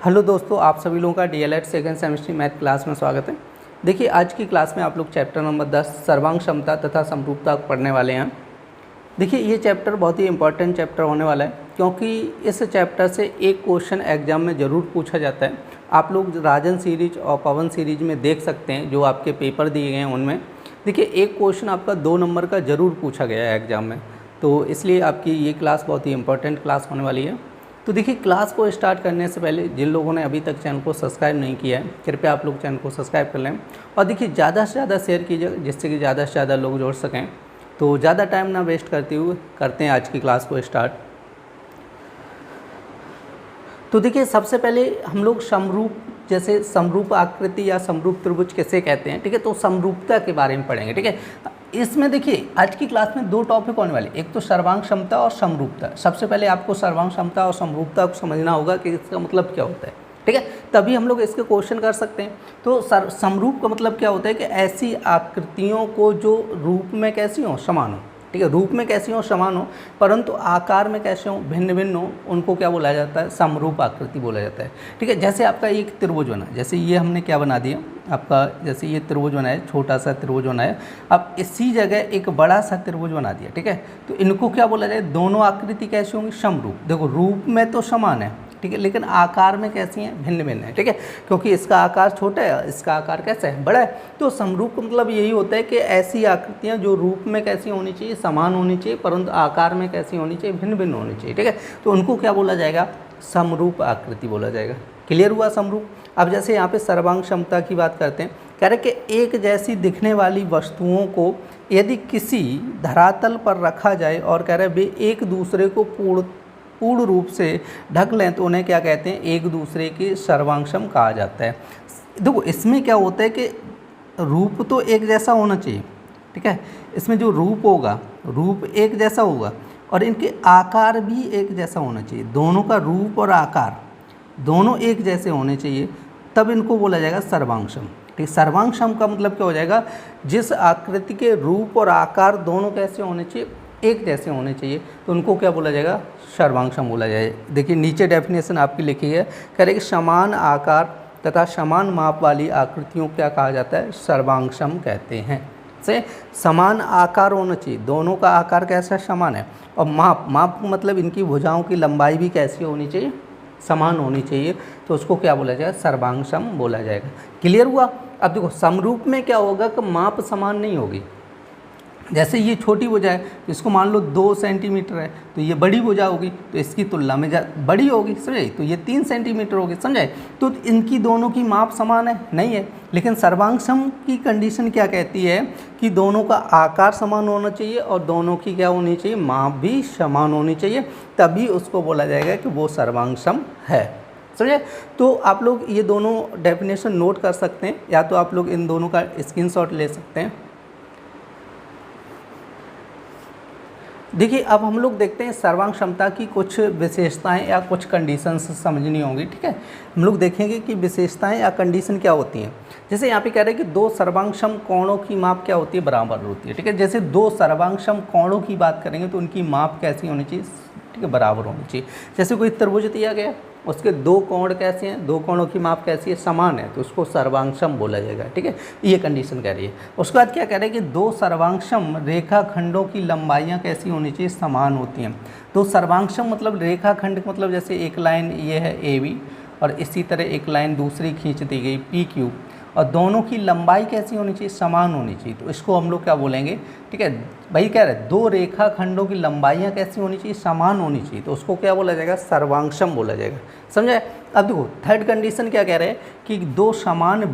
Hello दोस्तों, आप सभी लोगों का DElEd second semester math class में स्वागत है। देखिए, आज की क्लास में आप लोग चैप्टर नंबर 10 सर्वांग क्षमता तथा समरूपता पढ़ने वाले हैं। देखिए, ये चैप्टर बहुत ही इंपॉर्टेंट चैप्टर होने वाला है, क्योंकि इस चैप्टर से एक क्वेश्चन एग्जाम में ज़रूर पूछा जाता है। आप लोग राजन सीरीज और पवन सीरीज में देख सकते हैं, जो आपके पेपर दिए गए हैं उनमें देखिए एक क्वेश्चन आपका 2 नंबर का ज़रूर पूछा गया है एग्ज़ाम में। तो इसलिए आपकी ये क्लास बहुत ही इंपॉर्टेंट क्लास होने वाली है। तो देखिए, क्लास को स्टार्ट करने से पहले जिन लोगों ने अभी तक चैनल को सब्सक्राइब नहीं किया है, कृपया आप लोग चैनल को सब्सक्राइब कर लें और देखिए ज़्यादा से ज़्यादा शेयर कीजिए, जिससे कि ज़्यादा से ज़्यादा लोग जुड़ सकें। तो ज़्यादा टाइम ना वेस्ट करते हुए करते हैं आज की क्लास को स्टार्ट। तो देखिए, सबसे पहले हम लोग समरूप, जैसे समरूप आकृति या समरूप त्रिभुज कैसे कहते हैं, ठीक है। तो समरूपता के बारे में पढ़ेंगे, ठीक है। इसमें देखिए आज की क्लास में 2 टॉपिक होने वाले, एक तो सर्वांग क्षमता और समरूपता। सबसे पहले आपको सर्वांग क्षमता और समरूपता को समझना होगा कि इसका मतलब क्या होता है, ठीक है। तभी हम लोग इसके क्वेश्चन कर सकते हैं। तो समरूप का मतलब क्या होता है कि ऐसी आकृतियों को जो रूप में कैसी हो, समान हो, ठीक है। रूप में कैसी हो, समान हो, परंतु आकार में कैसे हो, भिन्न भिन्न हो, उनको क्या बोला जाता है, समरूप आकृति बोला जाता है, ठीक है। जैसे आपका एक त्रिभुज बना, जैसे ये हमने क्या बना दिया आपका, जैसे ये त्रिभुज बना है, छोटा सा त्रिभुज बना है। अब इसी जगह एक बड़ा सा त्रिभुज बना दिया, ठीक है। तो इनको क्या बोला जाए, दोनों आकृति कैसी होंगी, समरूप। देखो, रूप में तो समान है, ठीक है, लेकिन आकार में कैसी हैं, भिन्न भिन्न है, ठीक है। क्योंकि इसका आकार छोटा है, इसका आकार कैसा है, बड़ा है। तो समरूप का मतलब यही होता है कि ऐसी आकृतियां जो रूप में कैसी होनी चाहिए, समान होनी चाहिए, परंतु आकार में कैसी होनी चाहिए, भिन्न भिन्न होनी चाहिए, ठीक है। तो उनको क्या बोला जाएगा, समरूप आकृति बोला जाएगा। क्लियर हुआ समरूप। अब जैसे यहाँ पे सर्वांग क्षमता की बात करते हैं, कह रहे कि एक जैसी दिखने वाली वस्तुओं को यदि किसी धरातल पर रखा जाए और कह रहे वे एक दूसरे को पूर्ण रूप से ढक लें, तो उन्हें क्या कहते हैं, एक दूसरे के सर्वांगक्षम कहा जाता है। देखो, इसमें क्या होता है कि रूप तो एक जैसा होना चाहिए, ठीक है। इसमें जो रूप होगा, रूप एक जैसा होगा और इनके आकार भी एक जैसा होना चाहिए। दोनों का रूप और आकार दोनों एक जैसे होने चाहिए, तब इनको बोला जाएगा सर्वांगक्षम, ठीक। सर्वांगक्षम का मतलब क्या हो जाएगा, जिस आकृति के रूप और आकार दोनों कैसे होने चाहिए, एक जैसे होने चाहिए, तो उनको क्या बोला जाएगा, सर्वांगक्षम बोला जाए। देखिए नीचे डेफिनेशन आपकी लिखी है, कह रहे कि समान आकार तथा समान माप वाली आकृतियों क्या कहा जाता है, सर्वांगक्षम कहते हैं। से समान आकार होना चाहिए, दोनों का आकार कैसा, समान है। और माप मतलब इनकी भुजाओं की लंबाई भी कैसी होनी चाहिए, समान होनी चाहिए, तो उसको क्या बोला जाएगा, सर्वांगक्षम बोला जाएगा। क्लियर हुआ। अब देखो, समरूप में क्या होगा कि माप समान नहीं होगी। जैसे ये छोटी भुजा है, इसको मान लो 2 सेंटीमीटर है, तो ये बड़ी भुजा होगी, तो इसकी तुलना में बड़ी होगी, समझे, तो ये 3 सेंटीमीटर होगी, समझे। तो इनकी दोनों की माप समान है, नहीं है। लेकिन सर्वांगक्षम की कंडीशन क्या कहती है कि दोनों का आकार समान होना चाहिए और दोनों की क्या होनी चाहिए, माप भी समान होनी चाहिए, तभी उसको बोला जाएगा कि वो सर्वांगक्षम है, समझे। तो आप लोग ये दोनों डेफिनेशन नोट कर सकते हैं, या तो आप लोग इन दोनों का स्क्रीनशॉट ले सकते हैं। देखिए, अब हम लोग देखते हैं सर्वांग क्षमता की कुछ विशेषताएं या कुछ कंडीशंस समझनी होंगी, ठीक है। हम लोग देखेंगे कि विशेषताएं या कंडीशन क्या होती हैं। जैसे यहाँ पे कह रहे हैं कि 2 सर्वांगक्षम कोणों की माप क्या होती है, बराबर होती है, ठीक है। जैसे 2 सर्वांगक्षम कोणों की बात करेंगे तो उनकी माप कैसी होनी चाहिए, ठीक है, बराबर होनी चाहिए। जैसे कोई त्रिभुज दिया गया, उसके 2 कोण कैसे हैं, 2 कोणों की माप कैसी है, समान है, तो उसको सर्वांगक्षम बोला जाएगा, ठीक है। ये कंडीशन कह रही है। उसके बाद क्या कह रहे हैं कि 2 सर्वांगक्षम रेखाखंडों की लंबाइयाँ कैसी होनी चाहिए, समान होती हैं। तो सर्वांगक्षम मतलब रेखाखंड, मतलब जैसे एक लाइन ये है AB और इसी तरह एक लाइन दूसरी खींच दी गई PQ, और दोनों की लंबाई कैसी होनी चाहिए, समान होनी चाहिए, तो इसको हम लोग क्या बोलेंगे, ठीक है। भाई कह रहे हैं 2 रेखाखंडों की लंबाइयाँ कैसी होनी चाहिए, समान होनी चाहिए, तो उसको क्या बोला जाएगा, सर्वांगक्षम बोला जाएगा, समझे। अब देखो थर्ड कंडीशन क्या कह रहे हैं कि 2 समान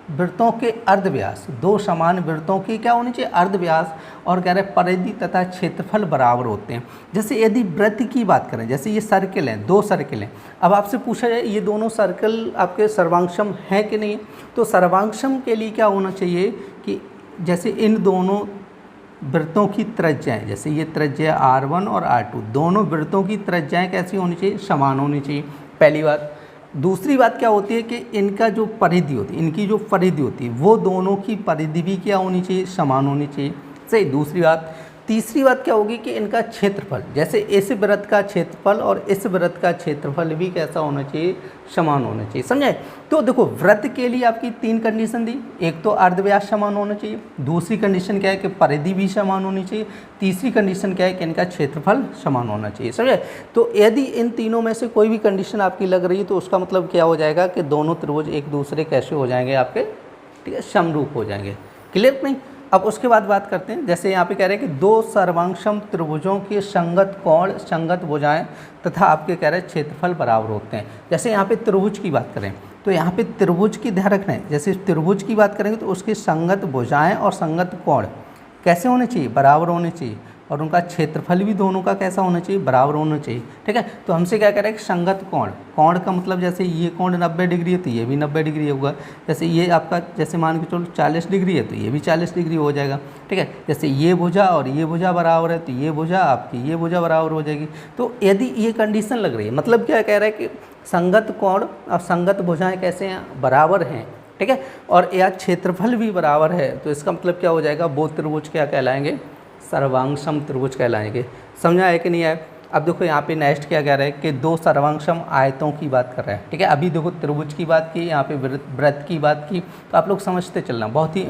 वृत्तों के अर्धव्यास, 2 समान वृत्तों की क्या होनी चाहिए, अर्धव्यास, और कह रहे हैं परिधि तथा क्षेत्रफल बराबर होते हैं। जैसे यदि वृत्त की बात करें, जैसे ये सर्किल हैं, 2 सर्किल हैं, अब आपसे पूछा जाए ये दोनों सर्कल आपके सर्वांगक्षम है कि नहीं, तो सर्वांगक्षम के लिए क्या होना चाहिए कि जैसे इन दोनों वृत्तों की त्रिज्याएं, जैसे ये त्रिज्या R1 और R2, दोनों वृत्तों की त्रिज्याएं कैसी होनी चाहिए, समान होनी चाहिए, पहली बात। दूसरी बात क्या होती है कि इनका जो परिधि होती है, इनकी जो परिधि होती है, वो दोनों की परिधि भी क्या होनी चाहिए, समान होनी चाहिए, सही। दूसरी बात, तीसरी बात क्या होगी कि इनका क्षेत्रफल, जैसे इस वृत्त का क्षेत्रफल और इस वृत्त का क्षेत्रफल भी कैसा होना चाहिए, समान होना चाहिए, समझे। तो देखो वृत्त के लिए आपकी 3 कंडीशन दी, एक तो अर्धव्यास समान होना चाहिए, दूसरी कंडीशन क्या है कि परिधि भी समान होनी चाहिए, तीसरी कंडीशन क्या है कि इनका क्षेत्रफल समान होना चाहिए, समझे। तो यदि इन तीनों में से कोई भी कंडीशन आपकी लग रही है तो उसका मतलब क्या हो जाएगा कि दोनों त्रिभुज एक दूसरे कैसे हो जाएंगे आपके, ठीक है, समरूप हो जाएंगे। क्लियर नहीं। अब उसके बाद बात करते हैं, जैसे यहाँ पे कह रहे हैं कि 2 सर्वांगसम त्रिभुजों के संगत कोण, संगत भुजाएं तथा आपके कह रहे हैं क्षेत्रफल बराबर होते हैं। जैसे यहाँ पे त्रिभुज की बात करें तो यहाँ पे त्रिभुज की ध्यान रखना है, जैसे त्रिभुज की बात करेंगे तो उसकी संगत भुजाएं और संगत कोण कैसे होने चाहिए, बराबर होने चाहिए, और उनका क्षेत्रफल भी दोनों का कैसा होना चाहिए, बराबर होना चाहिए, ठीक है। तो हमसे क्या कह रहा है कि संगत कोण, कोण का मतलब जैसे ये कोण 90 डिग्री है तो ये भी 90 डिग्री होगा, जैसे ये आपका जैसे मान के चलो 40 डिग्री है तो ये भी 40 डिग्री हो जाएगा, ठीक है। जैसे ये भुजा और ये भुजा बराबर है तो ये भुजा आपकी ये भुजा बराबर हो जाएगी। तो यदि ये कंडीशन लग रही है, मतलब क्या कह रहा है कि संगत कोण और संगत भुजाएँ कैसे हैं, बराबर हैं, ठीक है, और या क्षेत्रफल भी बराबर है, तो इसका मतलब क्या हो जाएगा, वो त्रिभुज क्या कहलाएंगे, सर्वांगसम त्रिभुज कहलाएंगे। समझा है कि नहीं है। अब देखो यहाँ पे नेक्स्ट क्या कह रहा है कि 2 सर्वांगसम आयतों की बात कर रहा है, ठीक है। अभी देखो त्रिभुज की बात की, यहाँ पे वृत्त की बात की, तो आप लोग समझते चलना, बहुत ही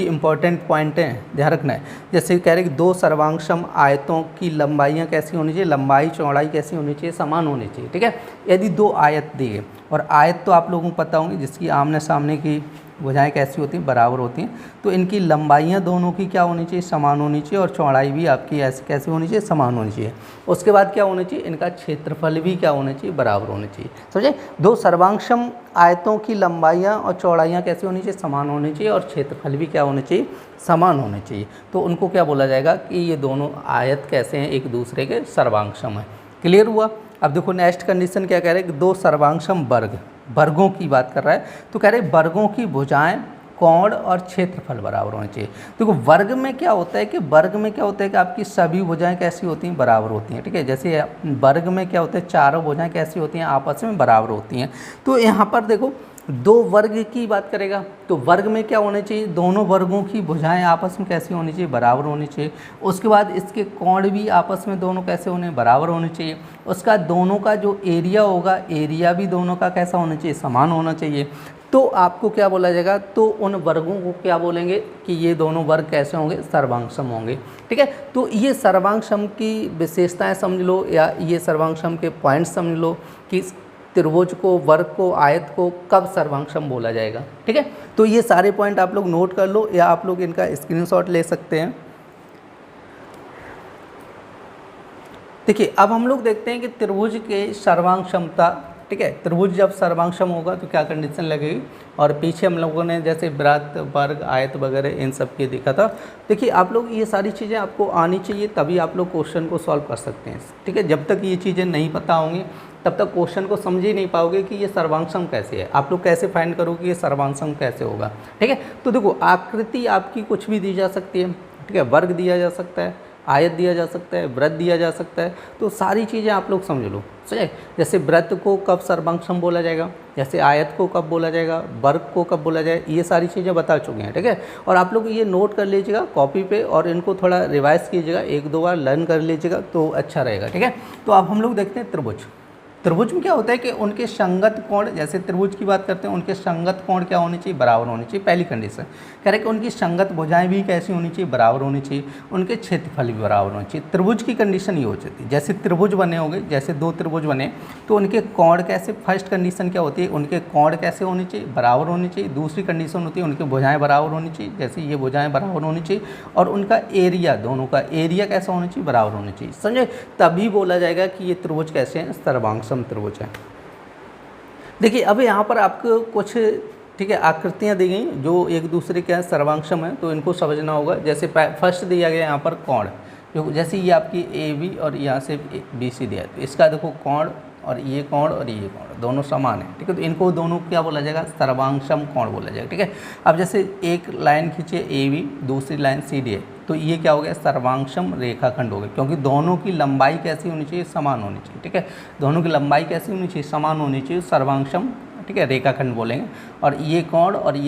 इंपॉर्टेंट पॉइंट है, ध्यान रखना है। जैसे कह रहे हैं कि 2 सर्वांगसम आयतों की लंबाइयाँ कैसी होनी चाहिए, लंबाई चौड़ाई कैसी होनी चाहिए, समान होनी चाहिए, ठीक है। यदि 2 आयत दिए, और आयत तो आप लोगों को पता होंगे जिसकी आमने सामने की भुजाएं कैसी होती हैं, बराबर होती हैं, तो इनकी लंबाइयाँ दोनों की क्या होनी चाहिए, समान होनी चाहिए, और चौड़ाई भी आपकी ऐसी कैसी होनी चाहिए, समान होनी चाहिए। उसके बाद क्या होना चाहिए, इनका क्षेत्रफल भी क्या होना चाहिए, बराबर होना चाहिए, समझे। 2 सर्वांगसम आयतों की लंबाइयाँ और चौड़ाइयाँ कैसी होनी चाहिए, समान होनी चाहिए, और क्षेत्रफल भी क्या होना चाहिए, समान होने चाहिए। तो उनको क्या बोला जाएगा कि ये दोनों आयत कैसे हैं, एक दूसरे के सर्वांगसम हैं। क्लियर हुआ। अब देखो नेक्स्ट कंडीशन क्या कह रहे हैं कि 2 सर्वांगसम वर्ग, वर्गों की बात कर रहा है, तो कह रहे हैं वर्गों की भुजाएं, कोण और क्षेत्रफल बराबर होने चाहिए। देखो वर्ग में क्या होता है कि आपकी सभी भुजाएं कैसी होती हैं, बराबर होती हैं, ठीक है। जैसे वर्ग में क्या होता है, चारों भुजाएं कैसी होती हैं, आपस में बराबर होती हैं। तो यहाँ पर देखो 2 वर्ग की बात करेगा तो वर्ग में क्या होना चाहिए, दोनों वर्गों की भुजाएं आपस में कैसी होनी चाहिए, बराबर होनी चाहिए। उसके बाद इसके कोण भी आपस में दोनों कैसे होने, बराबर होने चाहिए। उसका दोनों का जो एरिया होगा, एरिया भी दोनों का कैसा होना चाहिए, समान होना चाहिए। तो आपको क्या बोला जाएगा, तो उन वर्गों को क्या बोलेंगे कि ये दोनों वर्ग कैसे होंगे, सर्वांगसम होंगे, ठीक है। तो ये सर्वांगसम की विशेषताएं समझ लो, या ये सर्वांगसम के पॉइंट्स समझ लो कि त्रिभुज को, वर्ग को, आयत को कब सर्वांगसम बोला जाएगा, ठीक है। तो ये सारे पॉइंट आप लोग नोट कर लो, या आप लोग इनका स्क्रीनशॉट ले सकते हैं। देखिए अब हम लोग देखते हैं कि त्रिभुज के सर्वांगसमता, ठीक है। त्रिभुज जब सर्वांगसम होगा तो क्या कंडीशन लगेगी, और पीछे हम लोगों ने जैसे वृत्त, वर्ग, आयत वगैरह इन सब के देखा था। देखिए आप लोग ये सारी चीज़ें आपको आनी चाहिए, तभी आप लोग क्वेश्चन को सॉल्व कर सकते हैं, ठीक है। जब तक ये चीज़ें नहीं पता होंगी तब तक क्वेश्चन को समझ ही नहीं पाओगे कि ये सर्वांगसम कैसे है, आप लोग कैसे फाइंड करोगे कि ये सर्वांगसम कैसे होगा, ठीक है। तो देखो आकृति आपकी कुछ भी दी जा सकती है, ठीक है। वर्ग दिया जा सकता है, आयत दिया जा सकता है, वृत्त दिया जा सकता है, तो सारी चीज़ें आप लोग समझ लो, सही। जैसे वृत्त को कब सर्वांगसम बोला जाएगा, जैसे आयत को कब बोला जाएगा, वर्ग को कब बोला जाएगा, ये सारी चीज़ें बता चुके हैं, ठीक है। और आप लोग ये नोट कर लीजिएगा कॉपी पे, और इनको थोड़ा रिवाइज कीजिएगा, 1-2 बार लर्न कर लीजिएगा तो अच्छा रहेगा, ठीक है। तो अब हम लोग देखते हैं त्रिभुज। त्रिभुज में क्या होता है कि उनके संगत कोण, जैसे त्रिभुज की बात करते हैं, उनके संगत कोण क्या होनी चाहिए, बराबर होनी चाहिए, पहली कंडीशन। कह रहे हैं कि उनकी संगत भुजाएं भी कैसी होनी चाहिए, बराबर होनी चाहिए, उनके क्षेत्रफल भी बराबर होने चाहिए। त्रिभुज की कंडीशन ये हो जाती है, जैसे त्रिभुज बने होंगे, जैसे 2 त्रिभुज बने तो उनके कोण कैसे, फर्स्ट कंडीशन क्या होती है, उनके कोण कैसे होने चाहिए, बराबर होनी चाहिए। दूसरी कंडीशन होती है उनकी भुजाएं बराबर होनी चाहिए, जैसे ये भुजाएं बराबर होनी चाहिए, और उनका एरिया, दोनों का एरिया कैसा होना चाहिए, बराबर होना चाहिए, समझे। तभी बोला जाएगा कि ये त्रिभुज कैसे हैं, सर्वांगसम त्रिभुज है। देखिए अब यहाँ पर आपको कुछ, ठीक है, आकृतियाँ दी गई जो एक दूसरे के सर्वांगसम है, तो इनको समझना होगा। जैसे फर्स्ट दिया गया यहाँ पर कोण, जो जैसे ये आपकी AB और यहाँ से BC दिया है, तो इसका देखो कोण, और ये कोण और ये कोण दोनों समान है, ठीक है। तो इनको दोनों क्या बोला जाएगा, सर्वांगसम कोण बोला जाएगा, ठीक है। अब जैसे एक लाइन खींचे AB, दूसरी लाइन CD है, तो ये क्या हो गया, सर्वांगसम रेखाखंड हो गया, क्योंकि दोनों की लंबाई कैसी होनी चाहिए, समान होनी चाहिए, ठीक है। दोनों की लंबाई कैसी होनी चाहिए, समान होनी चाहिए, सर्वांगसम ठीक है, रेखाखंड बोलेंगे। और ये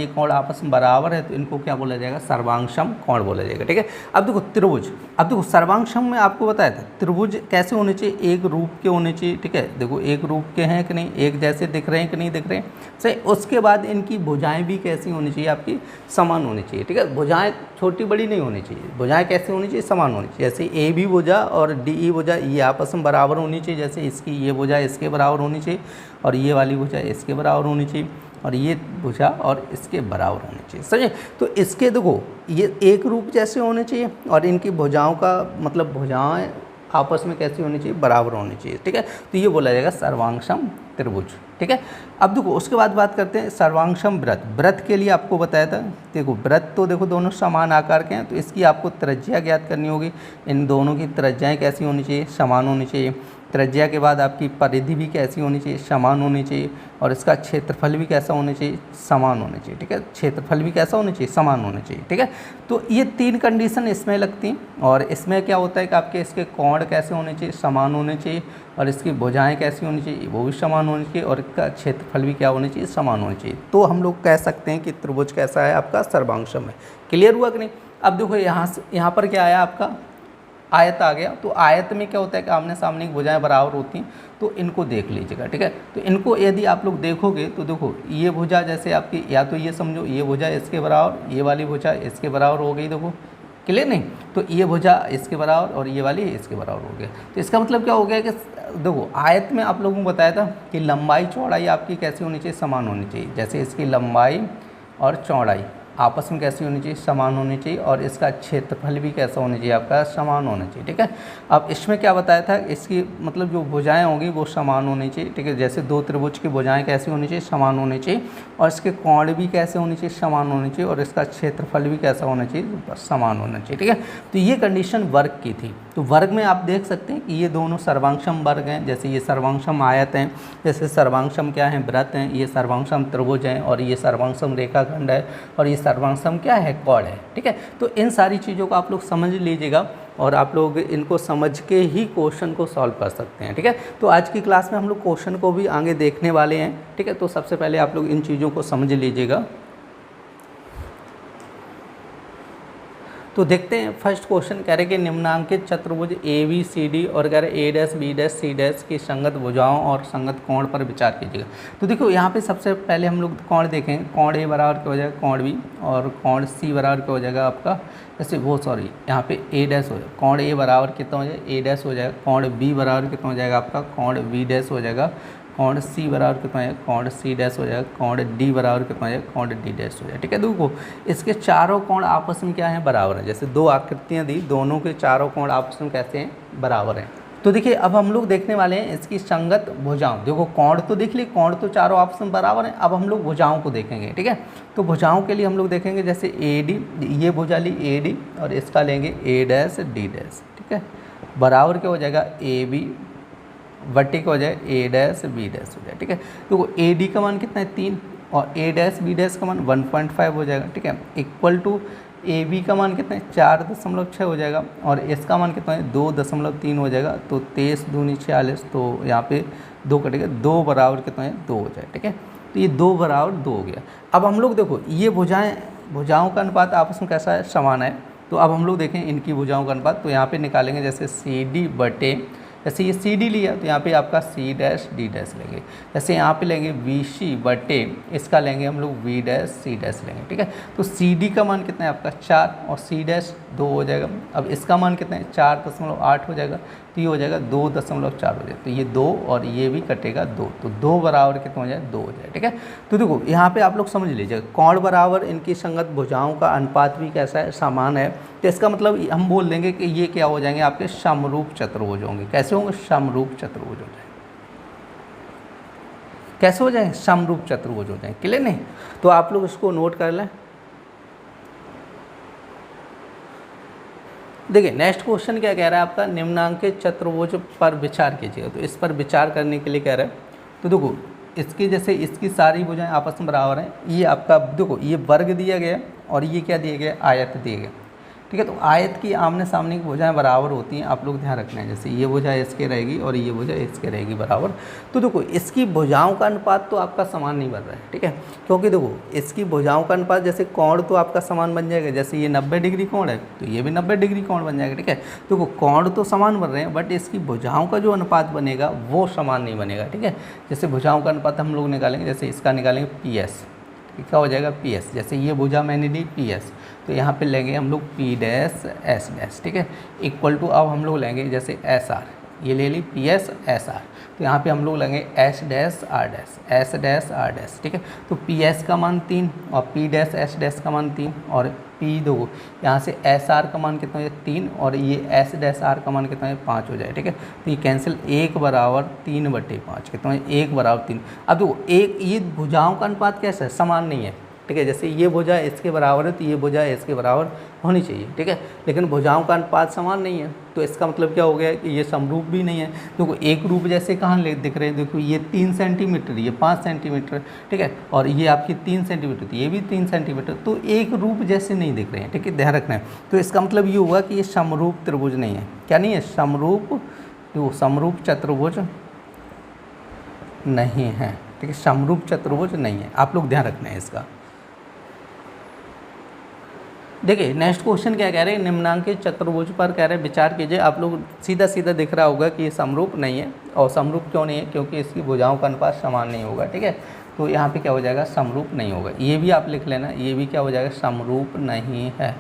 कोण आपस में बराबर है तो इनको क्या बोला जाएगा, सर्वांगसम कोण बोला जाएगा। ठीक है, अब देखो त्रिभुज, अब देखो सर्वांगसम में आपको बताया था त्रिभुज कैसे होने चाहिए, एक रूप के होने चाहिए। ठीक है, देखो एक रूप के हैं कि नहीं, एक जैसे दिख रहे हैं कि नहीं दिख रहे हैं, सही। उसके बाद इनकी भुजाएं भी कैसी होनी चाहिए, आपकी समान होनी चाहिए। ठीक है, भुजाएं छोटी बड़ी नहीं होनी चाहिए, भुजाएं कैसे होनी चाहिए, समान होनी चाहिए। जैसे ए बी भुजा और डी ई भुजा ये आपस में बराबर होनी चाहिए, जैसे इसकी ये भुजा इसके बराबर होनी चाहिए और ये वाली भुजा इसके बराबर होनी चाहिए और ये भुजा और इसके बराबर होनी चाहिए, समझे। तो इसके देखो ये एक रूप जैसे होने चाहिए और इनकी भुजाओं का मतलब भुजाएं आपस में कैसी होनी चाहिए, बराबर होनी चाहिए। ठीक है, तो ये बोला जाएगा सर्वांगसम त्रिभुज। ठीक है, अब देखो उसके बाद बात करते हैं सर्वांगसम वृत्त। वृत्त के लिए आपको बताया था, देखो वृत्त तो देखो दोनों समान आकार के हैं, तो इसकी आपको त्रिज्या ज्ञात करनी होगी। इन दोनों की त्रिज्याएँ कैसी होनी चाहिए, समान होनी चाहिए। त्रिज्या के बाद आपकी परिधि भी कैसी होनी चाहिए, समान होनी चाहिए। और इसका क्षेत्रफल भी कैसा होना चाहिए, समान होना चाहिए। ठीक है, क्षेत्रफल भी कैसा होना चाहिए, समान होना चाहिए। ठीक है, तो ये 3 कंडीशन इसमें लगती हैं। और इसमें क्या होता है कि आपके इसके कोण कैसे होने चाहिए, समान होने चाहिए। और इसकी भुजाएं कैसी होनी चाहिए, वो भी समान होनी चाहिए। और इसका क्षेत्रफल भी क्या होना चाहिए, समान होना चाहिए। तो हम लोग कह सकते हैं कि त्रिभुज कैसा है, आपका सर्वांगसम है। क्लियर हुआ कि नहीं। अब देखो यहाँ पर क्या आया, आपका आयत आ गया। तो आयत में क्या होता है कि आमने सामने की भुजाएं बराबर होती हैं, तो इनको देख लीजिएगा। ठीक है, तो इनको यदि आप लोग देखोगे तो देखो ये भुजा जैसे आपकी, या तो ये समझो ये भुजा इसके बराबर, ये वाली भुजा इसके बराबर हो गई, देखो क्लियर नहीं। तो ये भुजा इसके बराबर और ये वाली इसके बराबर हो गया। तो इसका मतलब क्या हो गया कि देखो आयत में आप लोगों को बताया था कि लंबाई चौड़ाई आपकी कैसी होनी चाहिए, समान होनी चाहिए। जैसे इसकी लंबाई और चौड़ाई आपस में कैसी होनी चाहिए, समान होनी चाहिए। और इसका क्षेत्रफल भी कैसा होना चाहिए, आपका समान होना चाहिए। ठीक है, अब इसमें क्या बताया था, इसकी मतलब जो भुजाएं होंगी वो समान होनी चाहिए। ठीक है, जैसे 2 त्रिभुज की भुजाएं कैसी होनी चाहिए, समान होनी चाहिए। और इसके कोण भी कैसे होने चाहिए, समान होने चाहिए। और इसका क्षेत्रफल भी कैसा होना चाहिए, समान होना चाहिए। ठीक है, तो ये कंडीशन वर्ग की थी। तो वर्ग में आप देख सकते हैं कि ये दोनों सर्वांगसम वर्ग हैं। जैसे ये सर्वांगसम आयत हैं, जैसे सर्वांगसम क्या है, वृत्त हैं। ये सर्वांगसम त्रिभुज हैं और ये सर्वांगसम रेखाखंड है और ये सर्वांगसम क्या है, कोण है। ठीक है, तो इन सारी चीज़ों को आप लोग समझ लीजिएगा और आप लोग इनको समझ के ही क्वेश्चन को सॉल्व कर सकते हैं। ठीक है, तो आज की क्लास में हम लोग क्वेश्चन को भी आगे देखने वाले हैं। ठीक है, तो सबसे पहले आप लोग इन चीज़ों को समझ लीजिएगा। तो देखते हैं फर्स्ट क्वेश्चन कह रहे कि निम्नांकित चतुर्भुज ए बी सी डी और कह रहे A dash B dash C dash की संगत भुजाओं और संगत कोण पर विचार कीजिएगा। तो देखो यहाँ पे सबसे पहले हम लोग कोण देखेंगे। कोण ए बराबर क्या हो जाएगा, कोण बी। और कोण सी बराबर क्या हो जाएगा आपका, जैसे वो सॉरी यहाँ पे ए डैश हो जाएगा। कोण ए बराबर कितना हो जाएगा, ए डैश हो जाएगा। कोण बी बराबर कितना हो जाएगा आपका, कोण बी डैश हो जाएगा। कोण सी बराबर कितना है, कोण सी डैश हो जाएगा। कोण डी बराबर कितना है, कोण डी डैश हो जाएगा। ठीक है, देखो इसके चारों कोण आपस में क्या है, बराबर है। जैसे 2 आकृतियाँ दी, दोनों के चारों कोण आपस में कैसे हैं, बराबर हैं। तो देखिए अब हम लोग देखने वाले हैं इसकी संगत भुजाओं। देखो कोण तो देख लिए, कोण तो चारों आपस में बराबर हैं। अब हम लोग भुजाओं को देखेंगे। ठीक है, तो भुजाओं के लिए हम लोग देखेंगे जैसे ए डी, ये भुजा ली ए डी और इसका लेंगे ए डैश डी डैश। ठीक है, बराबर क्या हो जाएगा, ए बी बट्टी का हो जाए ए डैश बी डैश हो जाए। ठीक है, तो ए डी का मान कितना है, 3 और ए डैश बी डैश का मान 1.5 हो जाएगा। ठीक है, इक्वल टू ए बी का मान कितना है, 4.6 हो जाएगा। और इसका मान कितना है, 2.3 हो जाएगा। तो 23 दूनी 46, तो यहाँ पे 2 कटेगा, 2 बराबर कितना है, 2 हो जाए। ठीक है, तो ये 2 बराबर 2 हो गया। अब हम लोग देखो ये भुजाओं का अनुपात आपस में कैसा है, समान है। तो अब हम लोग देखें इनकी भुजाओं का अनुपात, तो यहाँ पे निकालेंगे जैसे सी डी बटे, जैसे ये सी डी लिया तो यहाँ पे आपका सी डैश डी डैश लेंगे। जैसे यहाँ पे लेंगे वी सी बटे, इसका लेंगे हम लोग वी डैश सी डैश लेंगे। ठीक है, तो सी डी का मान कितना है आपका 4 और सी डैश 2 हो जाएगा। अब इसका मान कितना है, 4.8 हो जाएगा। तो ये हो जाएगा 2.4 हो जाएगा। तो ये 2 और ये भी कटेगा 2, तो 2 बराबर कितना हो जाए, 2 हो जाए। ठीक है, तो देखो यहाँ पे आप लोग समझ लीजिएगा कोण बराबर इनकी संगत भुजाओं का अनुपात भी कैसा है, समान है। तो इसका मतलब हम बोल देंगे कि ये क्या हो जाएंगे, आपके समरूप चतुर्भुज होंगे। कैसे होंगे, समरूप चतुर्भुज हो जाएंगे। कैसे हो जाएंगे, समरूप चतुर्भुज हो जाएंगे। क्लियर नहीं, तो आप लोग इसको नोट कर लें। देखिए नेक्स्ट क्वेश्चन क्या कह रहा है आपका, निम्नांकित चतुर्भुज पर विचार कीजिएगा। तो इस पर विचार करने के लिए कह रहा है। तो देखो इसकी जैसे इसकी सारी भुजाएं आपस में बराबर हैं। ये आपका देखो ये वर्ग दिया गया और ये क्या दिया गया, आयत दिया गया। ठीक है। तो आयत की आमने सामने की भुजाएं बराबर होती हैं, आप लोग ध्यान रखना है। जैसे ये भुजा इसके रहेगी और ये भुजा इसके रहेगी बराबर। तो देखो इसकी भुजाओं का अनुपात तो आपका समान नहीं बन रहा है, ठीक है, क्योंकि देखो इसकी भुजाओं का अनुपात, जैसे कोण तो आपका समान बन जाएगा, जैसे ये 90 डिग्री कोण है तो ये भी 90 डिग्री कोण बन जाएगा, ठीक है। देखो कोण तो समान बन रहे हैं, बट इसकी भुजाओं का जो अनुपात बनेगा वो समान नहीं बनेगा, ठीक है। जैसे भुजाओं का अनुपात हम लोग निकालेंगे, जैसे इसका निकालेंगे PS, क्या हो जाएगा PS। जैसे ये भुजा मैंने ली PS, तो यहाँ पे लेंगे हम लोग P डैश S डैश, ठीक है, इक्वल टू अब हम लोग लेंगे जैसे SR, ये ले ली PS SR, तो यहाँ पे हम लोग लेंगे S dash R dash, S dash R dash, ठीक है। तो PS का मान 3 और P डैश S डैश का मान 3 और P दो, यहाँ से SR का मान कितना है 3 और ये S डैश R का मान कितना है 5 हो जाए, ठीक है। तो ये कैंसिल, 1 बराबर 3/5 कितना है 1 बराबर 3। अब देखो एक ये भुजाओं का अनुपात कैसा है, समान नहीं है, ठीक है। जैसे ये भुजा इसके बराबर है तो ये भुजा इसके बराबर होनी चाहिए, ठीक है, लेकिन भुजाओं का अनुपात समान नहीं है, तो इसका मतलब क्या हो गया कि ये समरूप भी नहीं है। देखो एक रूप जैसे कहाँ दिख रहे हैं, देखो ये 3 सेंटीमीटर, ये 5 सेंटीमीटर, ठीक है, और ये आपकी 3 सेंटीमीटर, तो ये भी 3 सेंटीमीटर, तो एक रूप जैसे नहीं दिख रहे हैं, ठीक है, ध्यान रखना है। तो इसका मतलब ये हुआ कि ये समरूप त्रिभुज नहीं है, क्या नहीं है, समरूप, देखो समरूप चतुर्भुज नहीं है, ठीक है, समरूप चतुर्भुज नहीं है, आप लोग ध्यान रखना है इसका। देखिए नेक्स्ट क्वेश्चन क्या कह रहे हैं, निम्नांकित चतुर्भुज पर कह रहे हैं विचार कीजिए। आप लोग सीधा सीधा दिख रहा होगा कि ये समरूप नहीं है, और समरूप क्यों नहीं है, क्योंकि इसकी भुजाओं का अनुपात समान नहीं होगा, ठीक है। तो यहाँ पे क्या हो जाएगा, समरूप नहीं होगा। ये भी आप लिख लेना, ये भी क्या हो जाएगा, समरूप नहीं है,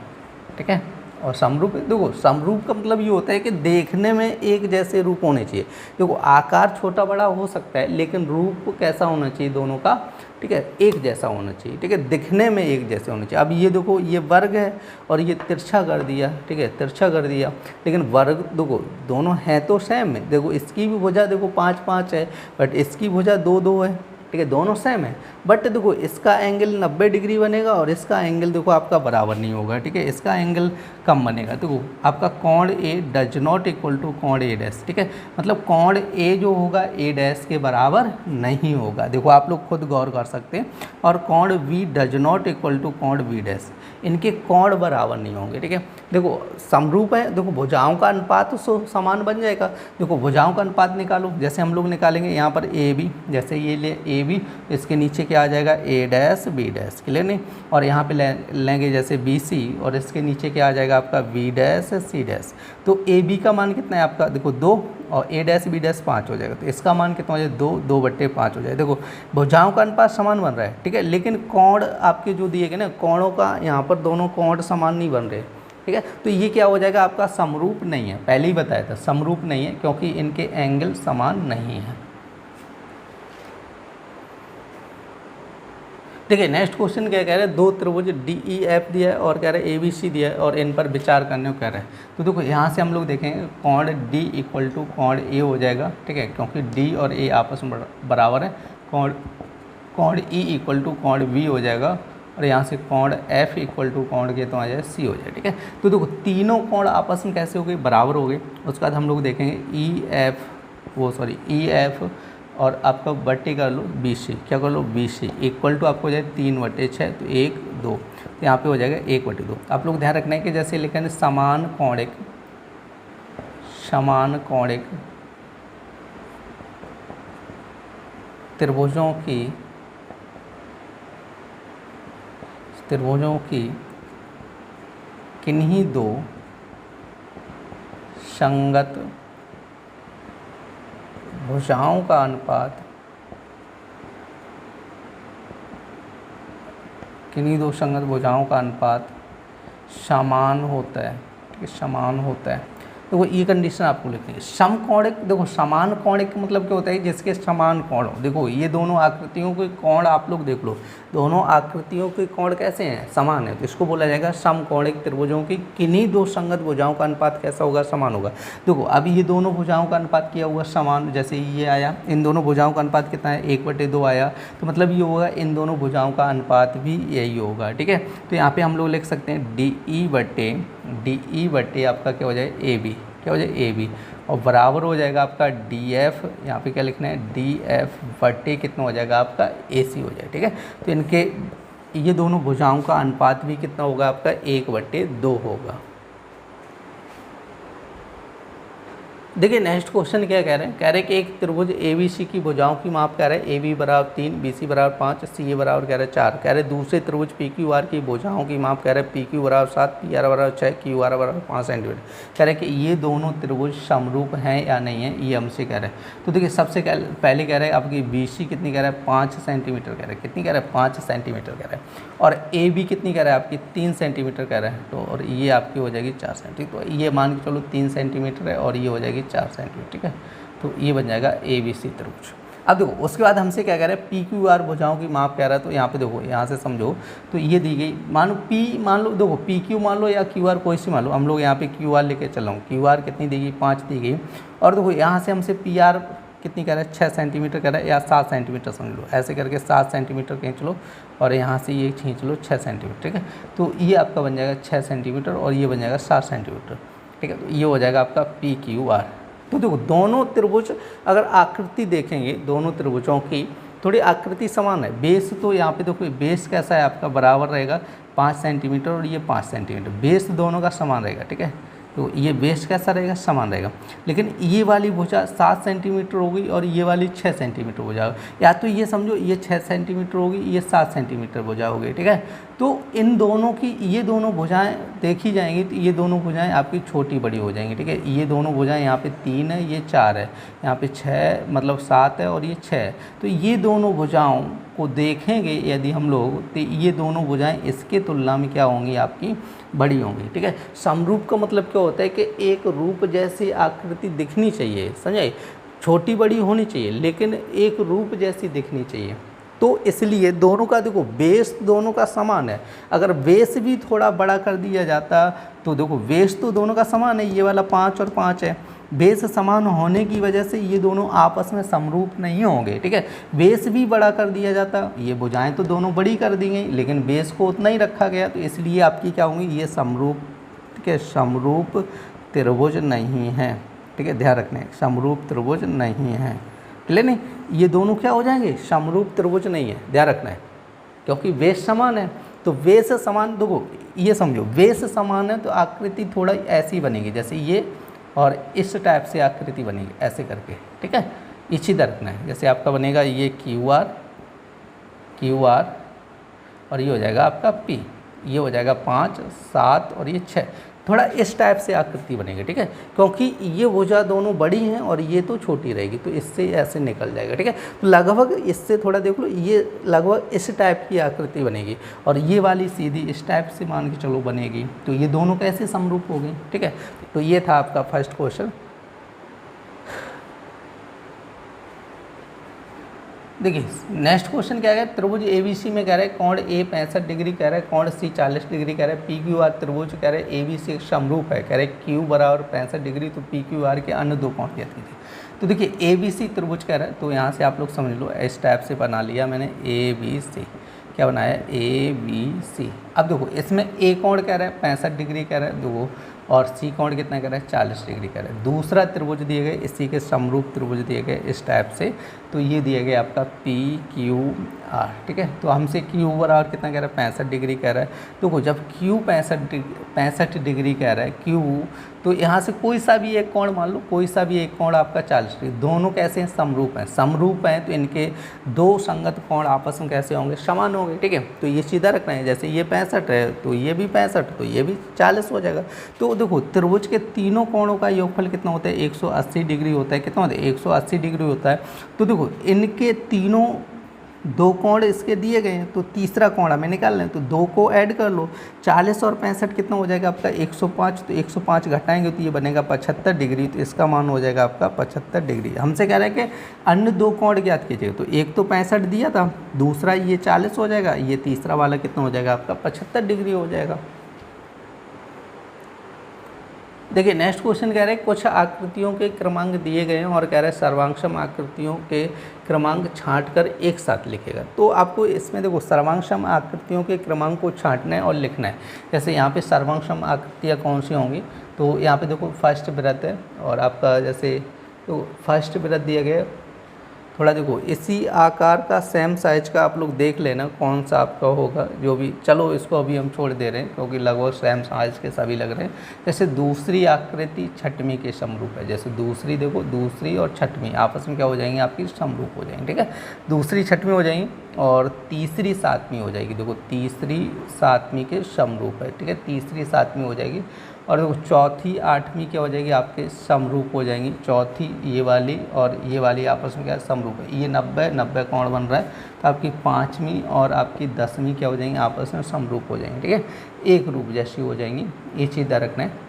ठीक है। और समरूप, देखो समरूप का मतलब ये होता है कि देखने में एक जैसे रूप होने चाहिए। देखो आकार छोटा बड़ा हो सकता है, लेकिन रूप कैसा होना चाहिए दोनों का, ठीक है, एक जैसा होना चाहिए, ठीक है, दिखने में एक जैसे होना चाहिए। अब ये देखो ये वर्ग है और ये तिरछा कर दिया, ठीक है, तिरछा कर दिया, लेकिन वर्ग देखो दोनों हैं तो सेम है। देखो इसकी भी भुजा देखो 5 5 है, बट इसकी भुजा 2 2 है, ठीक है, दोनों सेम है, बट देखो इसका एंगल 90 डिग्री बनेगा और इसका एंगल देखो आपका बराबर नहीं होगा, ठीक है, इसका एंगल कम बनेगा। देखो आपका कोण A does not equal to कोण A डैश, ठीक है, मतलब कोण A जो होगा A डैश के बराबर नहीं होगा। देखो आप लोग खुद गौर कर सकते हैं। और कोण V does not equal to कोण V डैश, इनके कोण बराबर नहीं होंगे, ठीक है। देखो समरूप है, देखो भुजाओं का अनुपात तो समान बन जाएगा। देखो भुजाओं का अनुपात निकालो, जैसे हम लोग निकालेंगे यहाँ पर AB, जैसे ये ले AB, इसके नीचे क्या आ जाएगा A dash B dash, clear नहीं, और यहाँ पे लेंगे जैसे BC और इसके नीचे क्या आ जाएगा आपका V डैश C डैश। तो AB का मान कितना है आपका, देखो 2 और A डैश B डैश 5 हो जाएगा, तो इसका मान कितना हो जाएगा 2 2/5 हो जाएगा। देखो भुजाओं का अनुपात समान बन रहा है, ठीक है, लेकिन कोण आपके जो दिए गए ना, कोणों का यहाँ पर दोनों कोण समान नहीं बन रहे, ठीक है। तो ये क्या हो जाएगा आपका समरूप नहीं है, पहले ही बताया था समरूप नहीं है, क्योंकि इनके एंगल समान नहीं है। देखिए नेक्स्ट क्वेश्चन क्या कह रहे हैं, दो त्रिभुज DEF दिया है और कह रहे हैं ABC दिया है और इन पर विचार करने को कह रहे हैं। तो देखो यहाँ से हम लोग देखेंगे कोण D इक्वल टू कोण A हो जाएगा, ठीक है, क्योंकि D और A आपस में बराबर है। कोण E इक्वल टू कोण V हो जाएगा और यहाँ से कोण F इक्वल टू कोण के तो आ जाए C हो जाए, ठीक है। तो देखो तीनों कोण आपस में कैसे हो गए, बराबर हो गए। उसके बाद हम लोग देखेंगे EF और आपका बट्टी कर लो BC, क्या कर लो BC इक्वल टू आपको हो जाए 3/6, तो 1 2, तो यहाँ पे हो जाएगा 1/2। आप लोग ध्यान रखना है कि जैसे लिखेंगे समान कोणिक त्रिभुजों की किन्हीं दो संगत भुजाओं का अनुपात समान होता है, ठीक है, समान होता है। देखो ये कंडीशन आपको लिखनी है। समकोणिक, देखो समान कोणिक मतलब क्या होता है, जिसके समान कोण हो। देखो ये दोनों आकृतियों के कोण आप लोग देख लो, दोनों आकृतियों के कोण कैसे हैं, समान है, तो इसको बोला जाएगा समकोणिक त्रिभुजों की किन्हीं दो संगत भुजाओं का अनुपात कैसा होगा, समान होगा। देखो अभी ये दोनों भुजाओं का अनुपात किया हुआ समान, जैसे ये आया, इन दोनों भुजाओं का अनुपात कितना है 1/2 आया, तो मतलब ये होगा इन दोनों भुजाओं का अनुपात भी यही होगा, ठीक है। तो यहाँ पे हम लोग लिख सकते हैं DE बटे आपका क्या हो जाए AB, क्या हो जाए AB, और बराबर हो जाएगा आपका DF, यहाँ पे क्या लिखना है DF बटे कितना हो जाएगा आपका AC हो जाए, ठीक है। तो इनके ये दोनों भुजाओं का अनुपात भी कितना होगा आपका 1/2 होगा। देखिए नेक्स्ट क्वेश्चन क्या कह रहे हैं, कह रहे हैं कि एक त्रिभुज ABC की भुजाओं की माप कह रहे हैं AB बराबर 3, BC बराबर 5, CA बराबर कह रहे हैं 4। कह रहे हैं दूसरे त्रिभुज PQR की भुजाओं की माप कह रहे हैं PQ बराबर 7, PR बराबर 6, QR बराबर 5 सेंटीमीटर। कह रहे हैं कि ये दोनों त्रिभुज समरूप हैं या नहीं है, ये हमसे कह रहे हैं। तो देखिए सबसे पहले कह रहे हैं आपकी BC कितनी कह रहा है 5 सेंटीमीटर कह रहे हैं, कितनी कह रहे हैं 5 सेंटीमीटर कह रहे हैं, और AB कितनी कह रहा है आपकी 3 सेंटीमीटर कह रहे हैं। तो और ये आपकी हो जाएगी 4 सेंटीमीटर। तो ये मान के चलो 3 सेंटीमीटर है और ये हो जाएगी 4 सेंटीमीटर, ठीक है। तो ये बन जाएगा ABC त्रिभुज। अब देखो उसके बाद हमसे क्या कह रहा है PQR भुजाओं की माप कह रहा है। तो यहाँ पे देखो यहाँ से समझो, तो ये दी गई मान लो P मान लो, देखो PQ मान लो या QR कोई सी मान लो, हम लोग यहाँ पे QR लेके चल रहा हूँ। QR कितनी दी गई 5 दी गई, और देखो यहाँ से हमसे PR कितनी कह रहा है 6 सेंटीमीटर कह रहा है, या 7 सेंटीमीटर समझ लो, ऐसे करके 7 सेंटीमीटर खींच लो और यहाँ से ये खींच लो 6 सेंटीमीटर, ठीक है। तो ये आपका बन जाएगा 6 सेंटीमीटर और ये बन जाएगा 7 सेंटीमीटर, ठीक है। तो ये हो जाएगा आपका PQR। तो देखो दोनों त्रिभुज अगर आकृति देखेंगे, दोनों त्रिभुजों की थोड़ी आकृति समान है। बेस तो यहाँ पे देखो बेस कैसा है आपका बराबर रहेगा 5 सेंटीमीटर और ये 5 सेंटीमीटर, बेस दोनों का समान रहेगा, ठीक है। तो ये बेस कैसा रहेगा समान रहेगा, लेकिन ये वाली भुजा 7 सेंटीमीटर होगी और ये वाली 6 सेंटीमीटर हो जाएगा, या तो ये समझो ये 6 सेंटीमीटर होगी, ये 7 सेंटीमीटर भुजा होगी, ठीक है। तो इन दोनों की ये दोनों भुजाएं देखी जाएंगी तो ये दोनों भुजाएं आपकी छोटी बड़ी हो जाएंगी, ठीक है। ये दोनों भुजाएं यहाँ पे 3 है, ये 4 है, यहाँ पे 6 मतलब 7 है और ये 6 है। तो ये दोनों भुजाओं को देखेंगे यदि हम लोग, तो ये दोनों भुजाएं इसके तुलना में क्या होंगी आपकी बड़ी होंगी, ठीक है। समरूप का मतलब क्या होता है कि एक रूप जैसी आकृति दिखनी चाहिए, समझे, छोटी बड़ी होनी चाहिए लेकिन एक रूप जैसी दिखनी चाहिए। तो इसलिए दोनों का देखो बेस दोनों का समान है। अगर बेस भी थोड़ा बड़ा कर दिया जाता तो देखो बेस तो दोनों का समान है, ये वाला 5 और 5 है, बेस समान होने की वजह से ये दोनों आपस में समरूप नहीं होंगे, ठीक है। बेस भी बड़ा कर दिया जाता, ये भुजाएं तो दोनों बड़ी कर दी गई लेकिन बेस को उतना ही रखा गया, तो इसलिए आपकी क्या होंगी ये समरूप, ठीक है, समरूप त्रिभुज नहीं है, ठीक है, ध्यान रखना है समरूप त्रिभुज नहीं है, क्लियर नहीं, ये दोनों क्या हो जाएंगे समरूप त्रिभुज नहीं है, ध्यान रखना है, क्योंकि बेस समान है। तो बेस समान देखो ये समझो बेस समान है तो आकृति थोड़ा ऐसी बनेगी जैसे ये, और इस टाइप से आकृति बनेगी ऐसे करके, ठीक है, इसी तरह रखना है। जैसे आपका बनेगा ये QR और ये हो जाएगा आपका P, ये हो जाएगा 5, 7 और ये 6, थोड़ा इस टाइप से आकृति बनेगी, ठीक है, क्योंकि ये भुजा दोनों बड़ी हैं और ये तो छोटी रहेगी, तो इससे ऐसे निकल जाएगा, ठीक है। तो लगभग इससे थोड़ा देख लो, ये लगभग इस टाइप की आकृति बनेगी और ये वाली सीधी इस टाइप से मान के चलो बनेगी। तो ये दोनों कैसे समरूप हो गई, ठीक है। तो ये था आपका फर्स्ट क्वेश्चन। देखिए नेक्स्ट क्वेश्चन क्या है, त्रिभुज ABC में कह रहे हैं कोण A 65 डिग्री कह रहे हैं, कोण C 40 डिग्री कह रहे हैं, PQR त्रिभुज कह रहे हैं ABC एक समरूप है, कह रहे हैं Q बराबर 65 डिग्री, तो PQR के अन्य दो कोण ज्ञात कीजिए। तो देखिए ABC त्रिभुज कह रहा है, तो यहाँ से आप लोग समझ लो इस टाइप से बना लिया मैंने ABC, क्या बनाया ABC। अब देखो इसमें A कोण कह रहा है 65 डिग्री कह रहा है देखो, और C कोण कितना कह रहा है 40 डिग्री कह रहा है। दूसरा त्रिभुज दिए गए इसी के समरूप त्रिभुज दिए गए इस टाइप से, तो ये दिए गए आपका PQR, ठीक है। तो हमसे Q बराबर कितना कह रहा है 65 डिग्री कह रहा है। देखो जब Q 65 डिग्री कह रहा है Q, तो यहाँ से कोई सा भी एक कोण मान लो, कोई सा भी एक कोण आपका 40 डिग्री, दोनों कैसे हैं समरूप हैं, समरूप हैं तो इनके दो संगत कोण आपस में कैसे होंगे समान होंगे, ठीक है। तो ये सीधा रखना है, जैसे ये 65 है तो ये भी 65 तो ये भी 40 हो जाएगा। तो देखो त्रिभुज के तीनों कोणों का योगफल कितना होता है 180 डिग्री होता है, कितना होता है 180 डिग्री होता है। तो देखो इनके तीनों दो कोण इसके दिए गए हैं, तो तीसरा कोण हमें निकालना है, तो दो को ऐड कर लो, 40 और 65 कितना हो जाएगा आपका 105, तो 105 घटाएंगे तो ये बनेगा 75 डिग्री, तो इसका मान हो जाएगा आपका 75 डिग्री। हमसे कह रहा है कि अन्य दो कोण ज्ञात कीजिएगा, तो एक तो 65 दिया था, दूसरा ये 40 हो जाएगा, ये तीसरा वाला कितना हो जाएगा आपका 75 डिग्री हो जाएगा। देखिए नेक्स्ट क्वेश्चन कह रहे हैं कुछ आकृतियों के क्रमांक दिए गए हैं और कह रहे हैं सर्वांगसम आकृतियों के क्रमांक छांटकर एक साथ लिखेगा। तो आपको इसमें देखो सर्वांगसम आकृतियों के क्रमांक को छांटना है और लिखना है। जैसे यहाँ पे सर्वांगसम आकृतियाँ कौन सी होंगी, तो यहाँ पे देखो फर्स्ट वृत्त है और आपका जैसे तो फर्स्ट वृत्त दिया गया, थोड़ा देखो इसी आकार का सेम साइज का आप लोग देख लेना कौन सा आपका होगा, जो भी, चलो इसको अभी हम छोड़ दे रहे हैं क्योंकि लगभग सेम साइज के सभी लग रहे हैं। जैसे दूसरी आकृति छठवीं के समरूप है, जैसे दूसरी देखो, दूसरी और छठवीं आपस में क्या हो जाएंगी, आपकी समरूप हो जाएंगी, ठीक है। दूसरी छठवीं हो जाएंगी और तीसरी सातवीं हो जाएगी, देखो तीसरी सातवीं के समरूप है, ठीक है, तीसरी सातवीं हो जाएगी। और देखो चौथी आठवीं क्या हो जाएगी, आपके समरूप हो जाएंगी, चौथी ये वाली और ये वाली आपस में क्या समरूप है, ये 90 कोण बन रहा है, तो आपकी पाँचवीं और आपकी 10वीं क्या हो जाएंगी, आपस में समरूप हो जाएंगी, ठीक है, एक रूप जैसी हो जाएंगी। ये चीज़ ध्यान रखना है।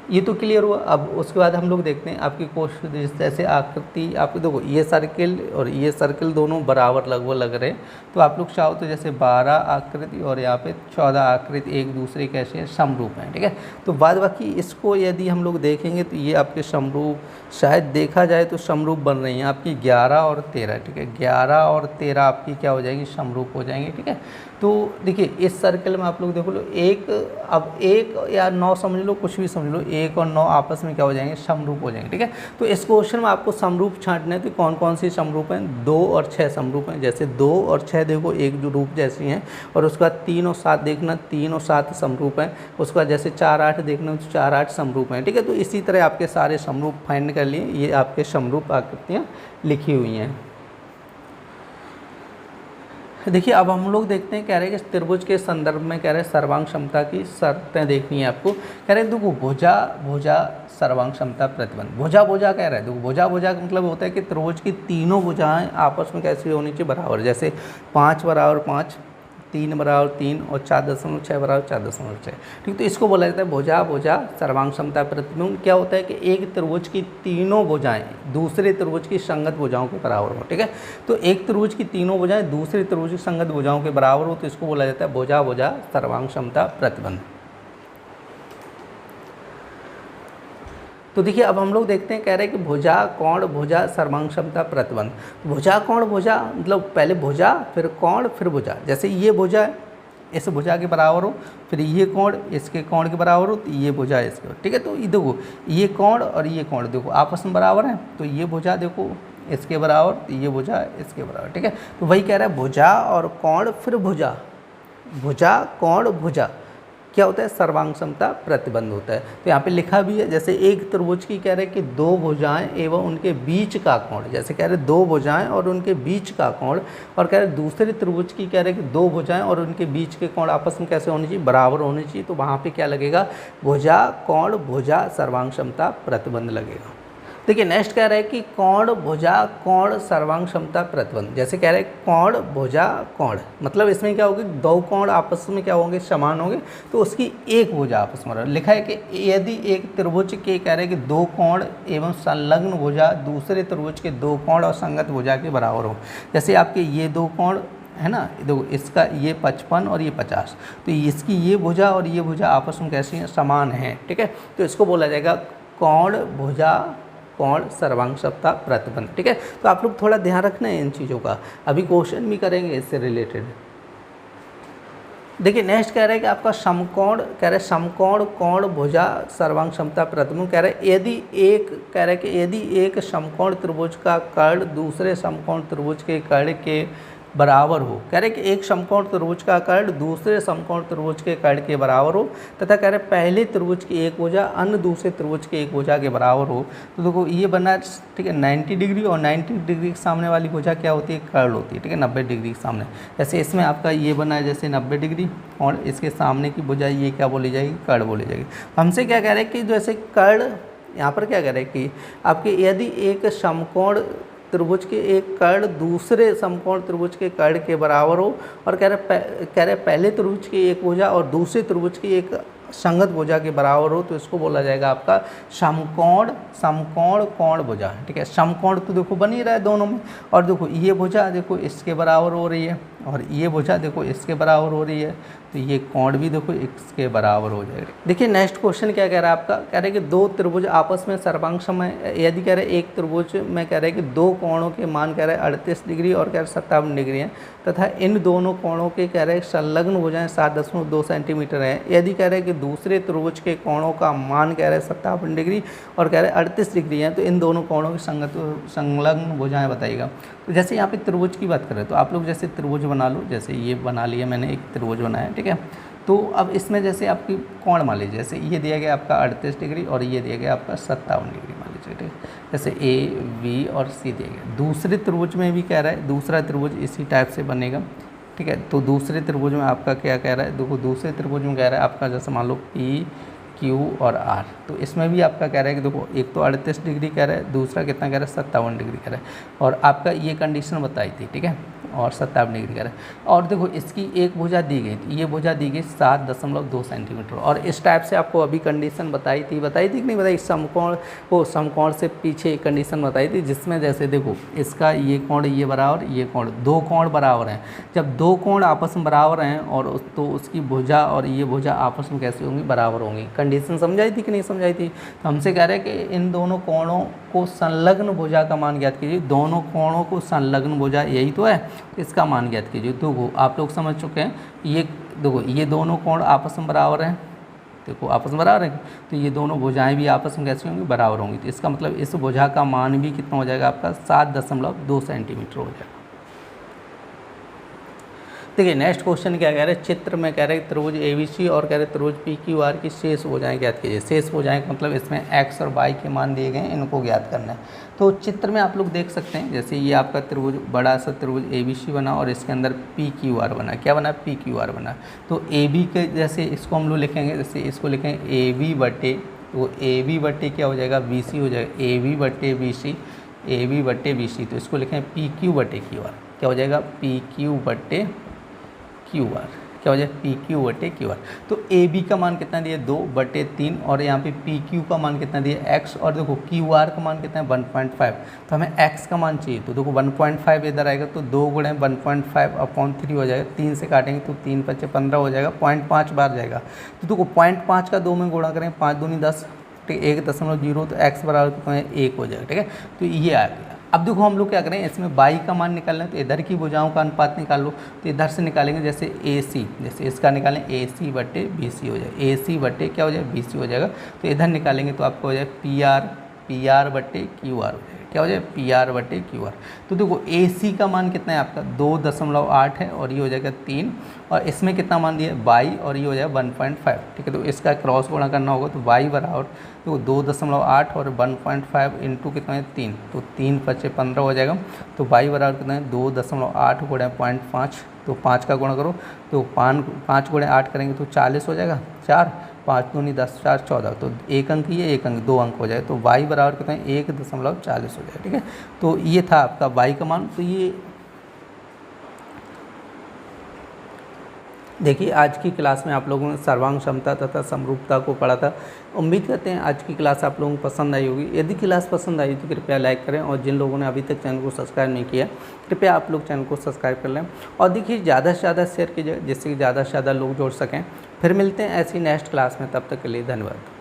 ये तो क्लियर हुआ। अब उसके बाद हम लोग देखते हैं आपकी क्वेश्चन, जैसे आकृति आपको देखो ये सर्किल और ये सर्किल दोनों बराबर लगभग लग रहे हैं, तो आप लोग चाहो तो जैसे 12 आकृति और यहाँ पे 14 आकृति एक दूसरे कैसे समरूप हैं, ठीक है। तो बाद बाकी इसको यदि हम लोग देखेंगे तो ये आपके समरूप, शायद देखा जाए तो समरूप बन रही हैं आपकी 11 और 13, ठीक है, 11 और 13 आपकी क्या हो जाएंगी, समरूप हो जाएंगे, ठीक है। तो देखिए इस सर्कल में आप लोग देखो लो एक, अब 1 या 9 समझ लो, कुछ भी समझ लो, 1 और 9 आपस में क्या हो जाएंगे, समरूप हो जाएंगे, ठीक है। तो इस क्वेश्चन में आपको समरूप छांटने हैं, तो कौन कौन सी समरूप हैं, 2 और 6 समरूप हैं। जैसे 2 और 6 देखो एक जो रूप जैसी हैं, और उसके बाद 3 और 7 देखना, 3 और 7 समरूप हैं। उसके बाद जैसे 4 8 देखना तो 4 8 समरूप हैं, ठीक है। तो इसी तरह आपके सारे समरूप फाइंड कर लिए, ये आपके समरूप आकृतियाँ लिखी हुई हैं। देखिए अब हम लोग देखते हैं, कह रहे हैं कि त्रिभुज के संदर्भ में कह रहे हैं सर्वांग क्षमता की शर्तें देखनी है आपको। कह रहे हैं देखो भुजा भुजा सर्वांग क्षमता प्रतिबंध, भुजा भुजा कह रहा है, देखो भुजा भुजा का मतलब होता है कि त्रिभुज की तीनों भुजाएं आपस में कैसी होनी चाहिए, बराबर। जैसे 5 बराबर 5, 3 बराबर 3 और 4.6 बराबर 4.6, ठीक। तो इसको बोला जाता है भुजा भुजा सर्वांग क्षमता प्रतिबिंब। क्या होता है कि एक त्रिभुज की तीनों भुजाएं दूसरे त्रिभुज की संगत भुजाओं के बराबर हो, ठीक है। तो एक त्रिभुज की तीनों भुजाएं दूसरे त्रिभुज की संगत भुजाओं के बराबर हो, तो इसको बोला जाता है भुजा भुजा सर्वांग क्षमता प्रतिबंध। तो देखिए अब हम लोग देखते हैं, कह रहे हैं कि भुजा कोण भुजा सर्वांग क्षमता प्रतिबंध। भुजा कोण भुजा मतलब पहले भुजा फिर कोण फिर भुजा। जैसे ये भुजा है इस भुजा के बराबर हो, फिर ये कोण इसके कोण के बराबर हो, तो ये भुजा इसके, ठीक है। तो ये देखो ये कोण और ये कोण देखो आपस में बराबर हैं, तो ये भुजा देखो इसके बराबर, तो ये भुजा इसके बराबर, ठीक है। तो वही कह रहा है भुजा और कोण फिर भुजा, भुजा कोण भुजा क्या होता है, सर्वांग क्षमता प्रतिबंध होता है। तो यहाँ पे लिखा भी है, जैसे एक त्रिभुज की कह रहे हैं कि 2 भुजाएं एवं उनके बीच का कोण, जैसे कह रहे 2 भुजाएं और उनके बीच का कोण, और कह रहे दूसरे त्रिभुज की कह रहे कि 2 भुजाएं और उनके बीच के कोण आपस में कैसे होनी चाहिए, बराबर होनी चाहिए। तो वहाँ पे क्या लगेगा, भुजा कोण भुजा सर्वांग क्षमता प्रतिबंध लगेगा। देखिए नेक्स्ट कह रहा है कि कोण भुजा कोण सर्वांग क्षमता प्रतिबंध। जैसे कह रहे हैं कोण भुजा कोण, मतलब इसमें क्या होगा, 2 कोण आपस में क्या होंगे, समान होंगे, तो उसकी एक भुजा आपस में लिखा है कि यदि एक त्रिभुज के कह रहे हैं कि 2 कोण एवं संलग्न भुजा दूसरे त्रिभुज के 2 कोण और संगत भुजा के बराबर हो। जैसे आपके ये 2 कोण है ना, देखो इसका ये 55 और ये 50, तो इसकी ये भुजा और ये भुजा आपस में कैसी हैं, समान हैं, ठीक है। तो इसको बोला जाएगा कोण भुजा कोण सर्वांग क्षमता प्रतिबंध, ठीक है। तो आप लोग थोड़ा ध्यान रखना है इन चीज़ों का, अभी क्वेश्चन भी करेंगे इससे रिलेटेड। देखिए नेक्स्ट कह रहा है कि आपका समकोण, कह रहे समकोण कोण भुजा सर्वांग क्षमता प्रतिबंध। कह रहे यदि एक, कह रहे कि यदि एक समकोण त्रिभुज का कर्ण दूसरे समकोण त्रिभुज के कर्ण के बराबर हो, कह रहे कि एक समकोण त्रिभुज का कर्ण दूसरे समकोण त्रिभुज के कर्ण के बराबर हो, तथा कह रहे पहले त्रिभुज की एक भुजा अन्य दूसरे त्रिभुज की एक भुजा के बराबर हो। तो देखो ये बना, ठीक है, 90 डिग्री, और 90 डिग्री के सामने वाली भुजा क्या होती है, कर्ण होती है, ठीक है, 90 डिग्री के सामने। जैसे इसमें आपका ये बना है जैसे 90 डिग्री, और इसके सामने की भुजा ये क्या बोली जाएगी, कर्ण बोली जाएगी। हमसे क्या कह रहे हैं कि जैसे कर्ण, यहाँ पर क्या कह रहे हैं कि आपके यदि एक समकोण त्रिभुज के एक कर्ण दूसरे समकोण त्रिभुज के कर्ण के बराबर हो, और कह रहे पहले त्रिभुज की एक भुजा और दूसरे त्रिभुज की एक संगत भुजा के बराबर हो, तो इसको बोला जाएगा आपका समकोण समकोण कोण भुजा, ठीक है। समकोण तो देखो बन ही रहा है दोनों में, और देखो ये भुजा देखो इसके बराबर हो रही है, और ये भुजा देखो इसके बराबर हो रही है, तो ये कोण भी देखो इसके बराबर हो जाएगा। देखिए नेक्स्ट क्वेश्चन क्या कह रहा है आपका, कह रहे हैं कि 2 त्रिभुज आपस में सर्वांग सम है। यदि कह रहे एक त्रिभुज में कह रहे हैं कि 2 कोणों के मान कह रहे हैं 38 डिग्री और कह रहे 57 डिग्री हैं, तथा इन दोनों कोणों के कह रहे हैं संलग्न भुजाएं 7.2 सेंटीमीटर हैं। यदि कह रहे हैं कि दूसरे त्रिभुज के कोणों का मान कह रहे हैं 57 डिग्री और कह रहे हैं 38 डिग्री है, तो इन दोनों कोणों की संलग्न भुजाएं बताइएगा। तो जैसे यहाँ पे त्रिभुज की बात करें तो आप लोग जैसे त्रिभुज बना लो, जैसे ये बना लिया मैंने, एक त्रिभुज बनाया, ठीक है। तो अब इसमें जैसे आपकी कोण मान लीजिए, जैसे ये दिया गया आपका 38 डिग्री और ये दिया गया आपका 57 डिग्री मान लीजिए, ठीक है। जैसे ए बी और सी दिया गया। दूसरे त्रिभुज में भी कह रहा है दूसरा त्रिभुज इसी टाइप से बनेगा, ठीक है। तो दूसरे त्रिभुज में आपका क्या कह रहा है, देखो दूसरे त्रिभुज में कह रहा है आपका जैसे मान लो पी क्यू और आर, तो इसमें भी आपका कह रहा है कि देखो एक तो 38 डिग्री कह रहा है, दूसरा कितना कह रहा है 57 डिग्री कह रहा है, और आपका ये कंडीशन बताई थी, ठीक है, और 57 डिग्री कह रहा है। और देखो इसकी एक भुजा दी गई, ये भुजा दी गई 7.2 सेंटीमीटर, और इस टाइप से आपको अभी कंडीशन बताई थी कि नहीं बताई, समकोण वो समकोण से पीछे एक कंडीशन बताई थी, जिसमें जैसे देखो इसका ये कोण ये बराबर, ये कोण, दो कोण बराबर हैं। जब दो कोण आपस में बराबर हैं और तो उसकी भुजा और ये भुजा आपस में कैसे होंगी, बराबर होंगी। कंडीशन समझाई थी कि नहीं समझाई थी। तो हमसे कह रहे हैं कि इन दोनों कोणों को संलग्न भुजा का मान ज्ञात कीजिए। दोनों कोणों को संलग्न भुजा यही तो है, इसका मान ज्ञात कीजिए। तो आप लोग समझ चुके हैं, ये देखो ये दोनों कोण आपस में बराबर हैं, देखो आपस में बराबर हैं, तो ये दोनों भुजाएं भी आपस में कैसी होंगी, बराबर होंगी। तो इसका मतलब इस भुजा का मान भी कितना हो जाएगा आपका 7.2 सेंटीमीटर हो जाएगा। देखिए नेक्स्ट क्वेश्चन क्या कह रहे हैं, चित्र में कह रहे हैं त्रिभुज ABC और कह रहे हैं त्रिभुज PQR की शेष भुजाएं ज्ञात कीजिए। शेष भुजाएं का मतलब इसमें x और y के मान दिए गए हैं, इनको ज्ञात करना है। तो चित्र में आप लोग देख सकते हैं, जैसे ये आपका त्रिभुज बड़ा सा त्रिभुज ABC बना और इसके अंदर PQR बना। क्या बना, PQR बना। तो AB के जैसे इसको हम लोग लिखेंगे, जैसे इसको लिखेंगे AB बटे, तो AB बटे क्या हो जाएगा, BC हो जाएगा, AB बटे BC, AB बटे BC। तो इसको लिखेंगे PQ बटे QR, क्या हो जाएगा, PQ बटे QR, क्या हो जाए, PQ बटे QR। तो AB का मान कितना दिया, 2/3, और यहाँ पे PQ का मान कितना दिया, x, और देखो QR का मान कितना है 1.5। तो हमें x का मान चाहिए, तो देखो 1.5 इधर आएगा, तो 2 गुणे 1.5/3 हो जाएगा। 3 से काटेंगे तो 3 × 5 = 15 हो जाएगा, 0.5 बार जाएगा। तो देखो 0.5 का 2 में गुणा करें, 5 दूनी 10, ठीक, 1.0, तो x बराबर कितना है, 1 हो जाएगा, ठीक है। तो ये आ गया। अब देखो हम लोग क्या करें, इसमें y का मान निकालना है, तो इधर की भुजाओं का अनुपात निकाल लो। तो इधर से निकालेंगे, जैसे AC, जैसे इसका निकालें AC बटे BC हो जाएगा, AC बटे क्या हो जाएगा, BC हो जाएगा। तो इधर निकालेंगे तो आपको हो जाएगा PR बटे QR हो जाएगा, क्या हो जाएगा, PR बटे QR। तो देखो AC का मान कितना है आपका 2.8 है, और ये हो जाएगा 3, और इसमें कितना मान दिया y, और ये हो जाएगा 1.5, ठीक है। तो इसका क्रॉस गुणा करना होगा, तो y बराबर देखो 2.8 और 1.5 इंटू कितना है 3, तो 3 × 5 = 15 हो जाएगा। तो y बराबर कितना है 2.8 गुणा 0.5, तो 5 का गुणा करो, तो 5 गुणे 8 करेंगे तो 40 हो जाएगा, 4, 5 दूनी 10, 4 14, तो 1 अंक ये 1 अंक 2 अंक हो जाए, तो y बराबर कितना है 1.40 हो जाए, ठीक है। तो ये था आपका y का मान। तो ये देखिए आज की क्लास में आप लोगों ने सर्वांग क्षमता तथा समरूपता को पढ़ा था। उम्मीद करते हैं आज की क्लास आप लोगों को पसंद आई होगी। यदि क्लास पसंद आई तो कृपया लाइक करें, और जिन लोगों ने अभी तक चैनल को सब्सक्राइब नहीं किया कृपया आप लोग चैनल को सब्सक्राइब कर लें, और देखिए ज़्यादा से ज़्यादा शेयर कीजिए, जिससे कि ज़्यादा से ज़्यादा लोग जुड़ सकें। फिर मिलते हैं ऐसी नेक्स्ट क्लास में, तब तक के लिए धन्यवाद।